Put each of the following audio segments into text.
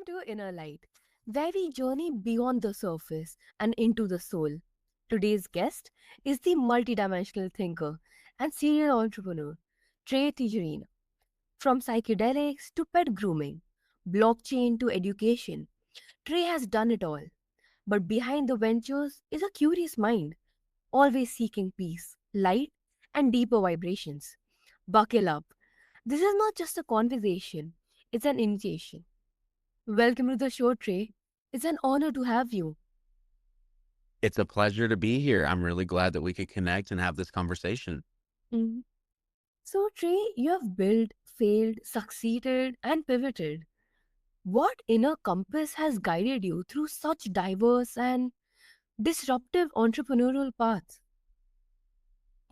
to Inner Light, where we journey beyond the surface and into the soul. Today's guest is the multidimensional thinker and serial entrepreneur, Trey Tijerina. From psychedelics to pet grooming, blockchain to education, Trey has done it all. But behind the ventures is a curious mind, always seeking peace, light, and deeper vibrations. Buckle up. This is not just a conversation, it's an initiation. Welcome to the show, Trey. It's an honor to have you. It's a pleasure to be here. I'm really glad that we could connect and have this conversation. Mhm. So, Trey, you have built, failed, succeeded, and pivoted. What inner compass has guided you through such diverse and disruptive entrepreneurial paths?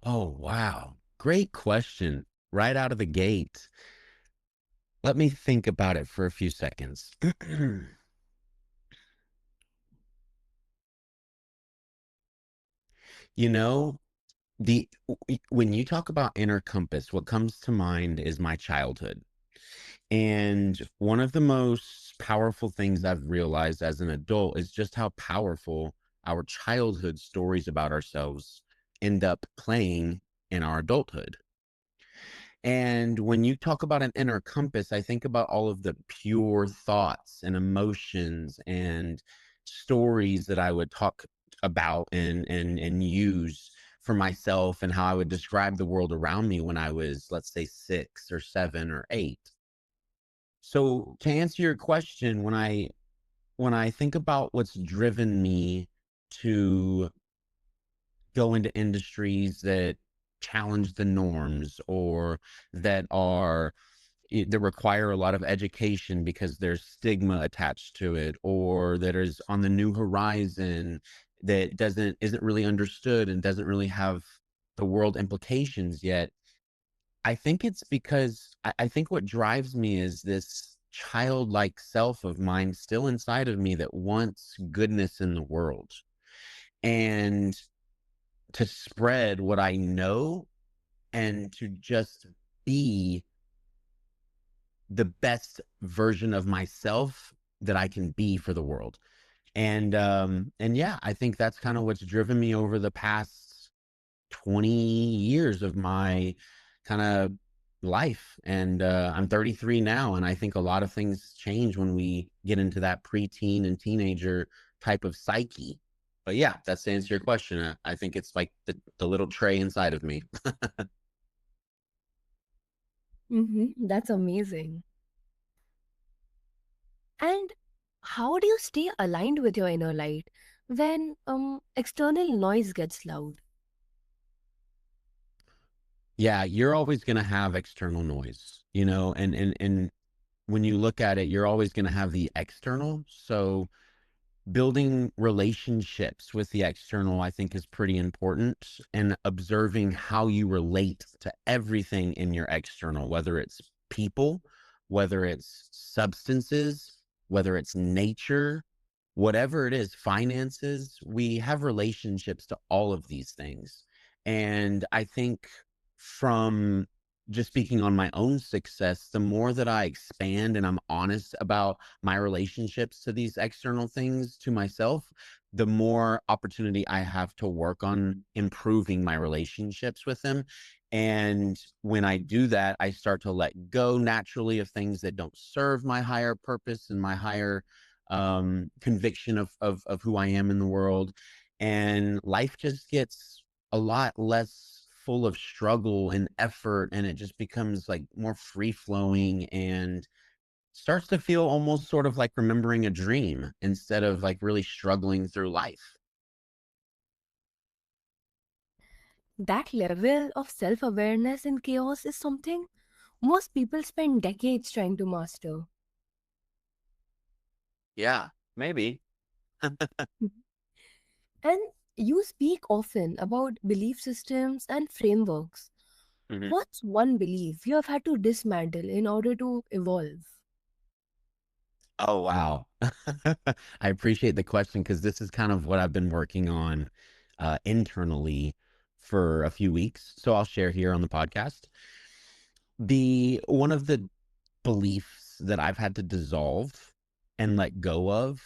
Oh, wow. Great question. Right out of the gate. Let me think about it for a few seconds. You know, when you talk about inner compass, what comes to mind is my childhood. And one of the most powerful things I've realized as an adult is just how powerful our childhood stories about ourselves end up playing in our adulthood. And when you talk about an inner compass, I think about all of the pure thoughts and emotions and stories that I would talk about and use for myself and how I would describe the world around me when I was, let's say, 6 or 7 or 8. So to answer your question, when I think about what's driven me to go into industries that challenge the norms or that are that require a lot of education because there's stigma attached to it, or that is on the new horizon that isn't really understood and doesn't really have the world implications yet. I think it's because I think what drives me is this childlike self of mine still inside of me that wants goodness in the world. And to spread what I know and to just be the best version of myself that I can be for the world. And yeah, I think that's kind of what's driven me over the past 20 years of my kind of life. And I'm 33 now, and I think a lot of things change when we get into that preteen and teenager type of psyche. But yeah, that's to answer your question. I think it's like the little Trey inside of me. That's amazing. And how do you stay aligned with your inner light when external noise gets loud? Yeah, you're always going to have external noise, and when you look at it, you're always going to have the external. So building relationships with the external, I think, is pretty important, and observing how you relate to everything in your external, whether it's people, whether it's substances, whether it's nature, whatever it is, finances. We have relationships to all of these things. And I think, from just speaking on my own success, the more that I expand and I'm honest about my relationships to these external things to myself, the more opportunity I have to work on improving my relationships with them. And when I do that, I start to let go naturally of things that don't serve my higher purpose and my higher conviction of who I am in the world. And life just gets a lot less full of struggle and effort, and it just becomes like more free flowing and starts to feel almost sort of like remembering a dream instead of like really struggling through life. That level of self awareness in chaos is something most people spend decades trying to master. Yeah, maybe. And you speak often about belief systems and frameworks. Mhm. What's one belief you have had to dismantle in order to evolve? Oh, wow. I appreciate the question because this is kind of what I've been working on internally for a few weeks. So I'll share here on the podcast. The one of the beliefs that I've had to dissolve and let go of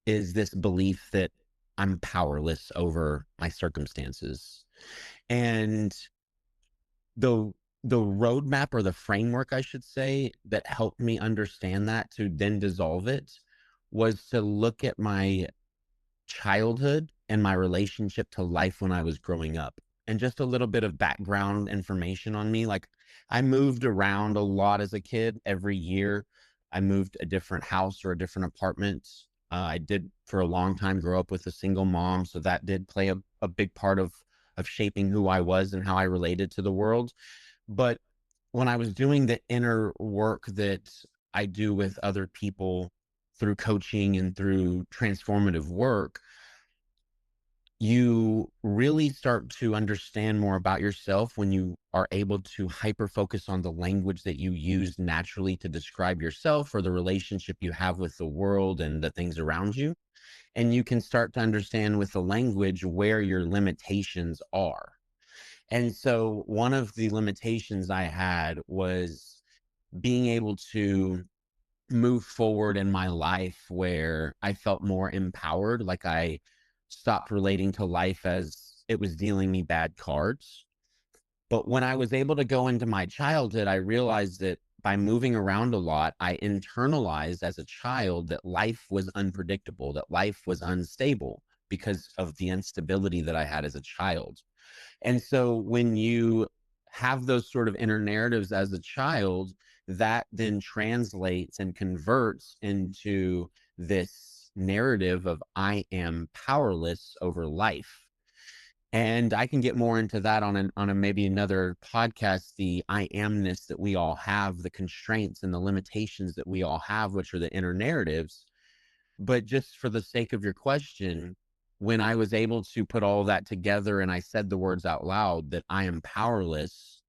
is this belief that I'm powerless over my circumstances. And the the roadmap, or the framework, I should say, that helped me understand that to then dissolve it, was to look at my childhood and my relationship to life when I was growing up. And just a little bit of background information on me. Like, I moved around a lot as a kid. Every year, I moved a different house or a different apartment. I did for a long time grow up with a single mom, so that did play a big part of shaping who I was and how I related to the world. But when I was doing the inner work that I do with other people through coaching and through transformative work, you really start to understand more about yourself when you are able to hyper focus on the language that you use naturally to describe yourself or the relationship you have with the world and the things around you. And you can start to understand with the language where your limitations are. And so one of the limitations I had was being able to move forward in my life where I felt more empowered, like I stopped relating to life as it was dealing me bad cards. But when I was able to go into my childhood, I realized that by moving around a lot, I internalized as a child that life was unpredictable, that life was unstable because of the instability that I had as a child. And so when you have those sort of inner narratives as a child, that then translates and converts into this narrative of I am powerless over life. And I can get more into that on a maybe another podcast, the I amness that we all have, the constraints and the limitations that we all have, which are the inner narratives. But just for the sake of your question, when I was able to put all that together and I said the words out loud that I am powerless,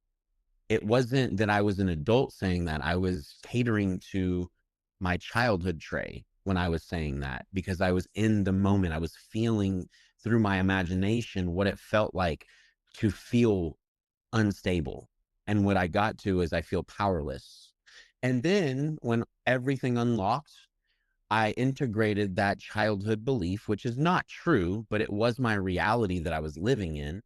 it wasn't that I was an adult saying that. I was catering to my childhood Trey when I was saying that, because I was in the moment. I was feeling through my imagination what it felt like to feel unstable. And what I got to is I feel powerless. And then when everything unlocked, I integrated that childhood belief, which is not true, but it was my reality that I was living in.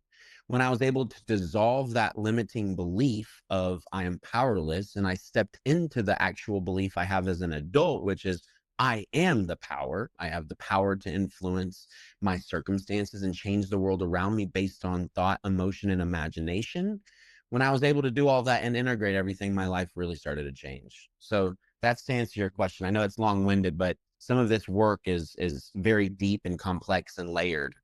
When I was able to dissolve that limiting belief of I am powerless, and I stepped into the actual belief I have as an adult, which is I am the power. I have the power to influence my circumstances and change the world around me based on thought, emotion, and imagination. When I was able to do all that and integrate everything, my life really started to change. So that's to answer your question. I know it's long-winded, but some of this work is very deep and complex and layered.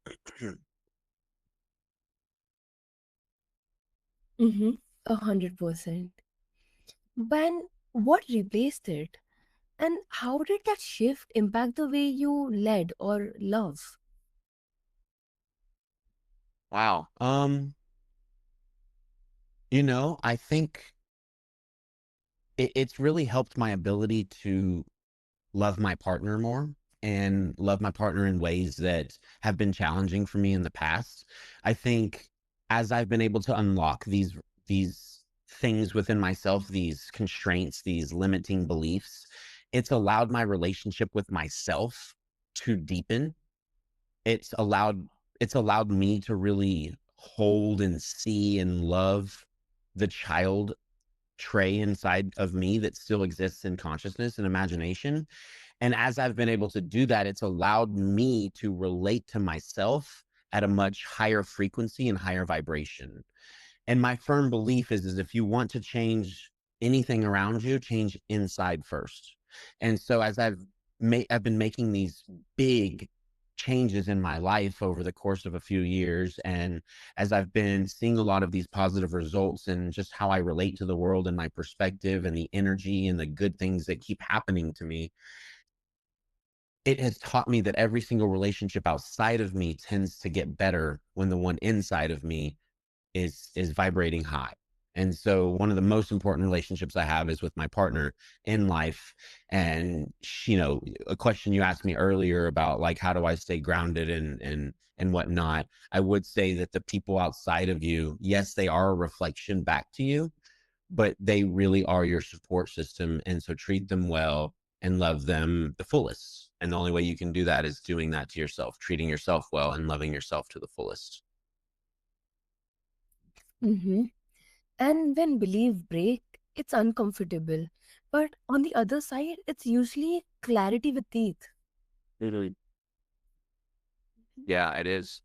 Mm-hmm. 100%. When what replaced it? And how did that shift impact the way you led or love? Wow. I think it's really helped my ability to love my partner more and love my partner in ways that have been challenging for me in the past. I think as I've been able to unlock these things within myself, these constraints, these limiting beliefs, it's allowed my relationship with myself to deepen. It's allowed it's allowed me to really hold and see and love the child Trey inside of me that still exists in consciousness and imagination. And as I've been able to do that, it's allowed me to relate to myself at a much higher frequency and higher vibration. And my firm belief is if you want to change anything around you, change inside first. And so as I've been making these big changes in my life over the course of a few years, and as I've been seeing a lot of these positive results and just how I relate to the world and my perspective and the energy and the good things that keep happening to me, it has taught me that every single relationship outside of me tends to get better when the one inside of me is vibrating high. And so one of the most important relationships I have is with my partner in life. And a question you asked me earlier about like how do I stay grounded and whatnot. I would say that the people outside of you, yes, they are a reflection back to you, but they really are your support system. And so treat them well and love them the fullest. And the only way you can do that is doing that to yourself, treating yourself well and loving yourself to the fullest. Mm-hmm. And when belief break, it's uncomfortable. But on the other side, it's usually clarity with teeth. Mhm. Yeah, it is.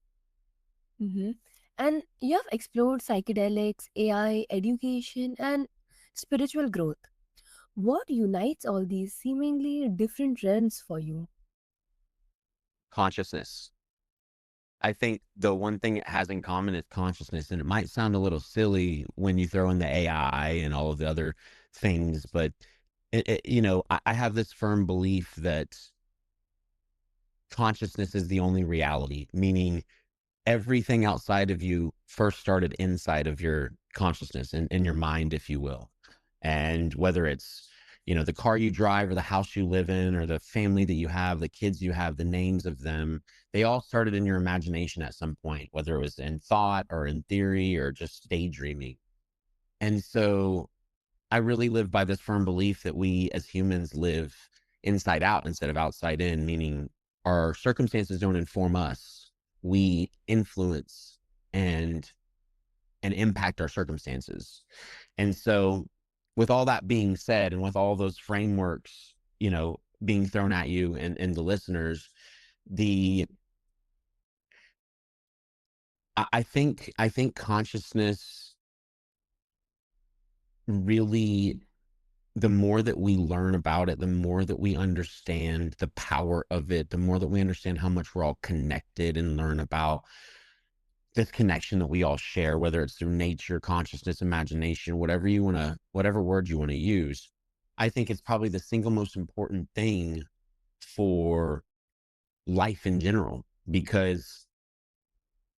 Mm-hmm. And you have explored psychedelics, AI, education, and spiritual growth. What unites all these seemingly different realms for you? Consciousness. I think the one thing it has in common is consciousness, and it might sound a little silly when you throw in the AI and all of the other things, but I have this firm belief that consciousness is the only reality, meaning everything outside of you first started inside of your consciousness and in your mind, if you will. And whether it's, the car you drive or the house you live in or the family that you have, the kids you have, the names of them, they all started in your imagination at some point, whether it was in thought or in theory or just daydreaming. And so I really live by this firm belief that we as humans live inside out instead of outside in, meaning our circumstances don't inform us. We influence and and impact our circumstances. And so with all that being said, and with all those frameworks, being thrown at you and the listeners, the I think consciousness really, the more that we learn about it, the more that we understand the power of it, the more that we understand how much we're all connected and learn about this connection that we all share, whether it's through nature, consciousness, imagination, whatever word you want to use. I think it's probably the single most important thing for life in general because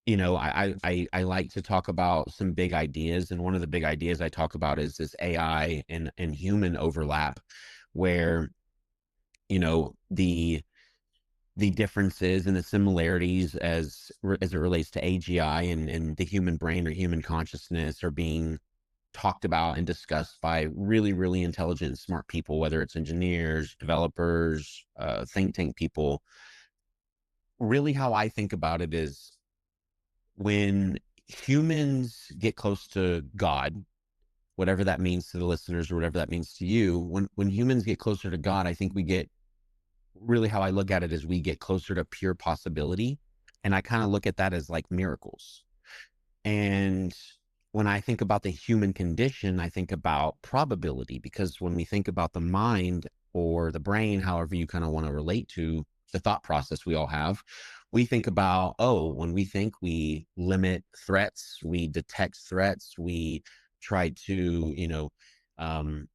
I like to talk about some big ideas, and one of the big ideas I talk about is this AI and human overlap, where the differences and the similarities as it relates to AGI and the human brain or human consciousness are being talked about and discussed by really, really intelligent and smart people, whether it's engineers, developers, think tank people. Really, how I think about it is when humans get close to God, whatever that means to the listeners or whatever that means to you, when humans get closer to God, I think we get, really how I look at it is, we get closer to pure possibility. And I kind of look at that as like miracles. And when I think about the human condition, I think about probability, because when we think about the mind or the brain, however you kind of want to relate to the thought process we all have, we think about, oh, when we think, we limit threats, we detect threats, we try to, um,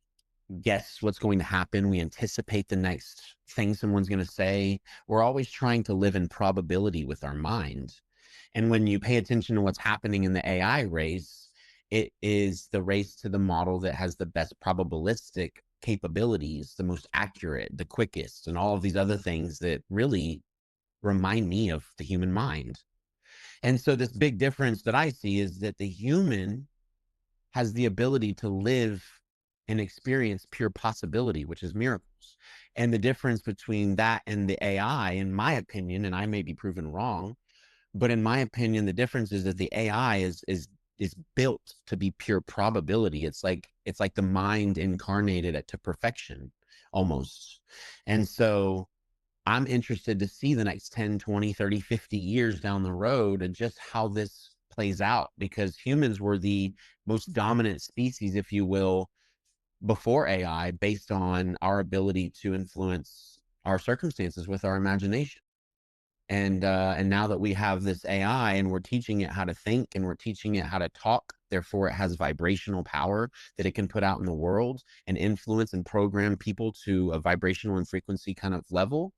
guess what's going to happen. We anticipate the next thing someone's going to say. We're always trying to live in probability with our mind. And when you pay attention to what's happening in the AI race, it is the race to the model that has the best probabilistic capabilities, the most accurate, the quickest, and all of these other things that really remind me of the human mind. And so, this big difference that I see is that the human has the ability to live and experience pure possibility, which is miracles. And the difference between that and the AI, in my opinion, and I may be proven wrong, but in my opinion, the difference is that the AI is built to be pure probability. It's like the mind incarnated it to perfection almost. And so I'm interested to see the next 10, 20, 30, 50 years down the road and just how this plays out, because humans were the most dominant species, if you will, before AI, based on our ability to influence our circumstances with our imagination. And now that we have this AI and we're teaching it how to think and we're teaching it how to talk, therefore it has vibrational power that it can put out in the world and influence and program people to a vibrational and frequency kind of level.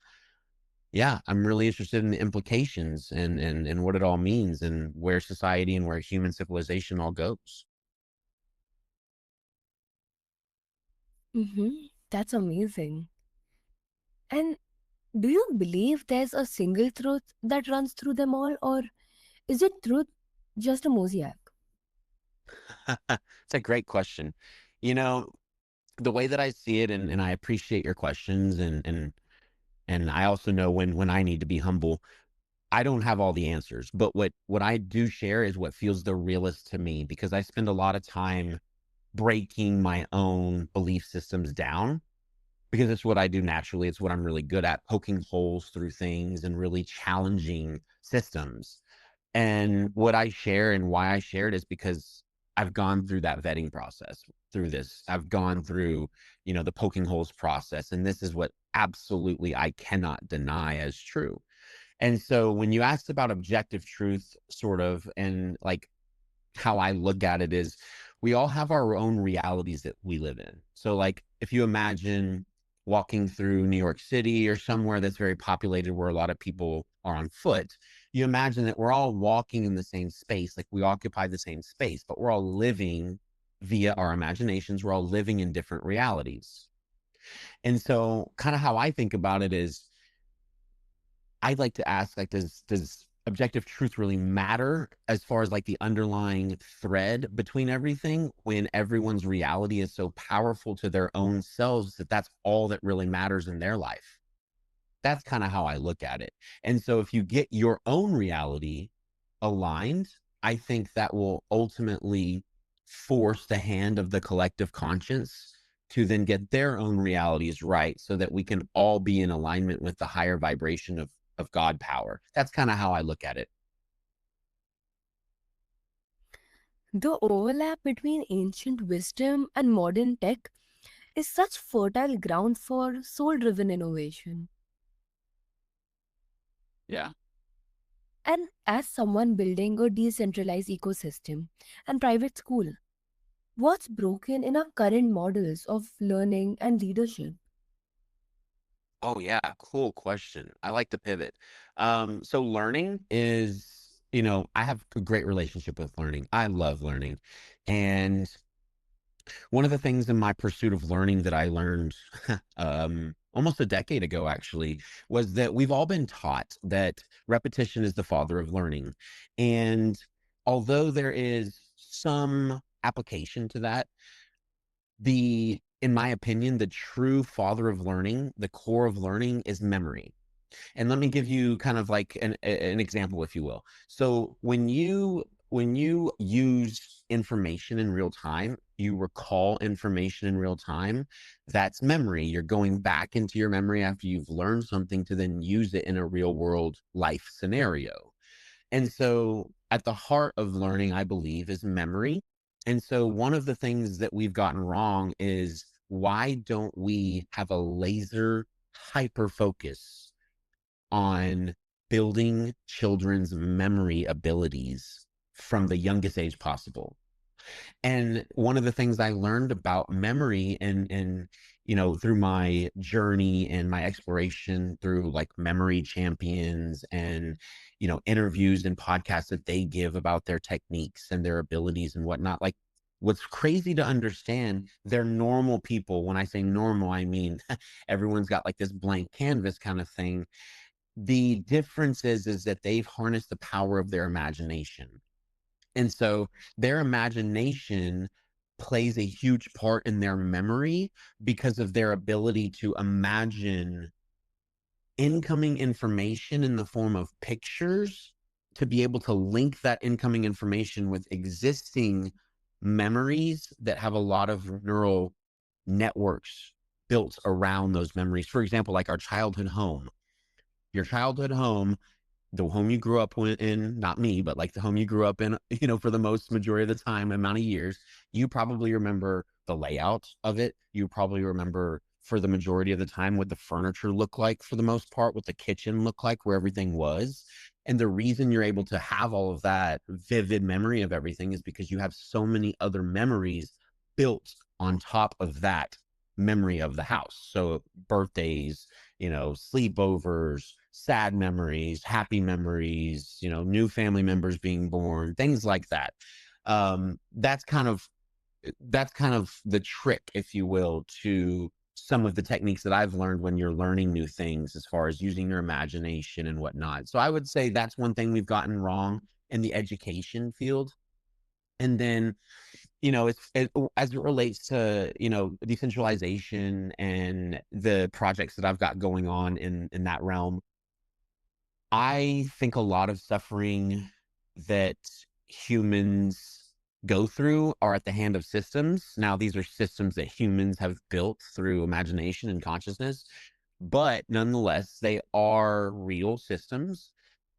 Yeah, I'm really interested in the implications and what it all means and where society and where human civilization all goes. Mm-hmm. That's amazing. And do you believe there's a single truth that runs through them all, or is it truth just a mosaic? It's a great question. You know, the way that I see it, and I appreciate your questions, and I also know when I need to be humble. I don't have all the answers, but what I do share is what feels the realest to me, because I spend a lot of time breaking my own belief systems down, because it's what I do naturally. It's what I'm really good at, poking holes through things and really challenging systems. And what I share and why I share it is because I've gone through that vetting process through this. I've gone through, the poking holes process. And this is what absolutely I cannot deny as true. And so when you asked about objective truth, sort of, and like how I look at it is, we all have our own realities that we live in. So, like, if you imagine walking through New York City or somewhere that's very populated where a lot of people are on foot, you imagine that we're all walking in the same space, like we occupy the same space, but we're all living via our imaginations. We're all living in different realities. And so, kind of how I think about it is, I'd like to ask, like, does objective truth really matter as far as like the underlying thread between everything, when everyone's reality is so powerful to their own selves that that's all that really matters in their life? That's kind of how I look at it. And so if you get your own reality aligned, I think that will ultimately force the hand of the collective conscience to then get their own realities right, so that we can all be in alignment with the higher vibration of God power. That's kind of how I look at it. The overlap between ancient wisdom and modern tech is such fertile ground for soul driven innovation. Yeah. And as someone building a decentralized ecosystem and private school, what's broken in our current models of learning and leadership? Oh yeah, cool question. I like the pivot. So learning is, I have a great relationship with learning. I love learning. And one of the things in my pursuit of learning that I learned almost a decade ago, actually, was that we've all been taught that repetition is the father of learning. And although there is some application to that, in my opinion, the true father of learning, the core of learning, is memory. And let me give you kind of like an example, if you will. So when you use information in real time, you recall information in real time, that's memory. You're going back into your memory after you've learned something to then use it in a real world life scenario. And so at the heart of learning, I believe, is memory. And so one of the things that we've gotten wrong is, why don't we have a laser hyper focus on building children's memory abilities from the youngest age possible? And one of the things I learned about memory, and through my journey and my exploration through like memory champions and interviews and podcasts that they give about their techniques and their abilities and whatnot, like, what's crazy to understand, they're normal people. When I say normal, I mean everyone's got like this blank canvas kind of thing. The difference is that they've harnessed the power of their imagination. And so their imagination plays a huge part in their memory, because of their ability to imagine incoming information in the form of pictures, to be able to link that incoming information with existing memories that have a lot of neural networks built around those memories. For example, like our childhood home. Your childhood home, the home you grew up in, not me, but like the home you grew up in, for the most majority of the time, amount of years, you probably remember the layout of it. You probably remember, for the majority of the time, what the furniture looked like, for the most part, what the kitchen looked like, where everything was. And the reason you're able to have all of that vivid memory of everything is because you have so many other memories built on top of that memory of the house. So birthdays, sleepovers, sad memories, happy memories, new family members being born, things like that. That's kind of the trick, if you will, to some of the techniques that I've learned when you're learning new things, as far as using your imagination and whatnot. So I would say that's one thing we've gotten wrong in the education field. And then as it relates to, decentralization and the projects that I've got going on in that realm. I think a lot of suffering that humans go through are at the hand of systems. Now, these are systems that humans have built through imagination and consciousness, but nonetheless, they are real systems.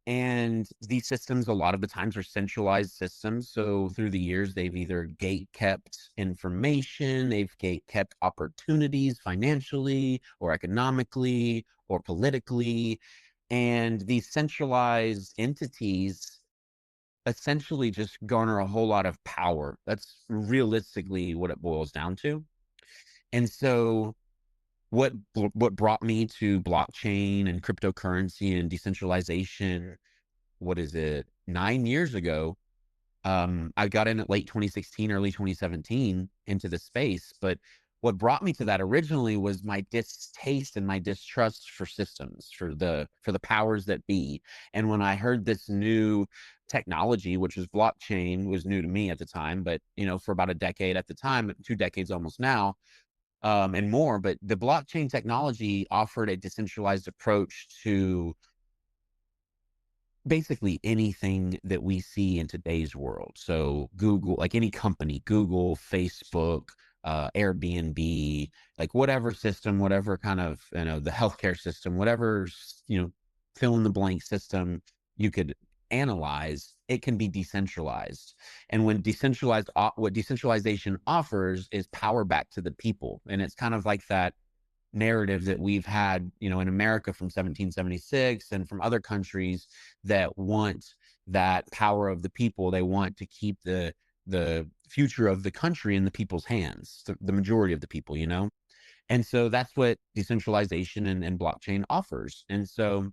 And these systems, a lot of the times, are centralized systems. So through the years, they've either gate kept information, they've gate kept opportunities financially or economically or politically. And these centralized entities essentially just garner a whole lot of power. That's realistically what it boils down to. And so what brought me to blockchain and cryptocurrency and decentralization, what is it, 9 years ago? I got in at late 2016, early 2017 into the space. But what brought me to that originally was my distaste and my distrust for systems, for the powers that be. And when I heard this new technology, which was blockchain, was new to me at the time, but for about a decade at the time, 2 decades almost now, and more. But the blockchain technology offered a decentralized approach to basically anything that we see in today's world. So Google, like any company, Google, Facebook, Airbnb, like whatever system, whatever kind of, the healthcare system, whatever, fill in the blank system you could analyze, it can be decentralized. And what decentralization offers is power back to the people. And it's kind of like that narrative that we've had, in America from 1776 and from other countries that want that power of the people. They want to keep the future of the country in the people's hands, the majority of the people, And so that's what decentralization and blockchain offers. And so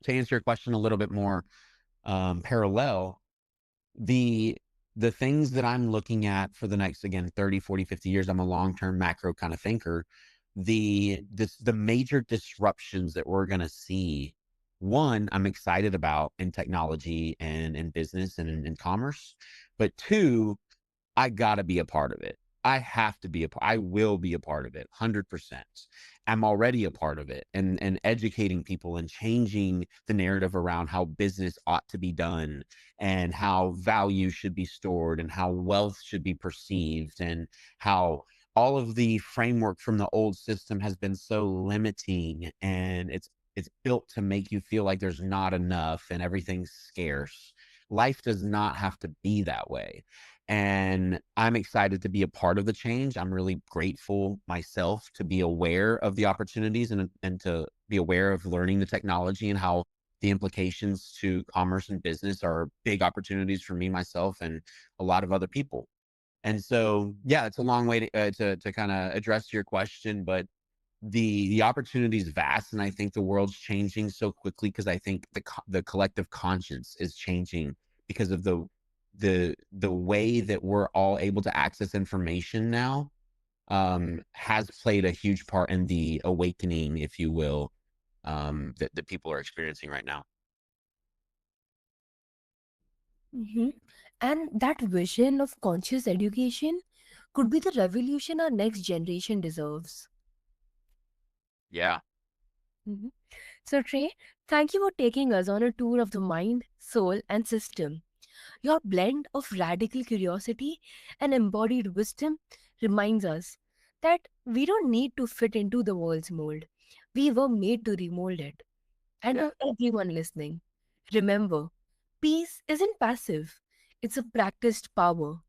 to answer your question a little bit more parallel, the the things that I'm looking at for the next, again, 30, 40, 50 years, I'm a long-term macro kind of thinker. The major disruptions that we're going to see, one, I'm excited about in technology and in business and in commerce, but two, I gotta be a part of it. I have to be I will be a part of it, 100%. I'm already a part of it, and educating people and changing the narrative around how business ought to be done and how value should be stored and how wealth should be perceived and how all of the framework from the old system has been so limiting, and it's built to make you feel like there's not enough and everything's scarce. Life does not have to be that way, and I'm excited to be a part of the change. I'm really grateful myself to be aware of the opportunities and to be aware of learning the technology and how the implications to commerce and business are big opportunities for me, myself, and a lot of other people. And so, yeah, it's a long way to kind of address your question, but the opportunity is vast, and I think the world's changing so quickly because I think the collective conscience is changing because of the way that we're all able to access information now, has played a huge part in the awakening, if you will, that people are experiencing right now. Mhm. And that vision of conscious education could be the revolution our next generation deserves. Yeah. Mhm. So, Trey, thank you for taking us on a tour of the mind, soul, and system. Your blend of radical curiosity and embodied wisdom reminds us that we don't need to fit into the world's mold. We were made to remold it. And Yeah. to everyone listening, remember, peace isn't passive, it's a practiced power.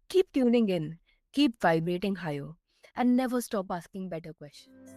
Keep tuning in, keep vibrating higher, and never stop asking better questions.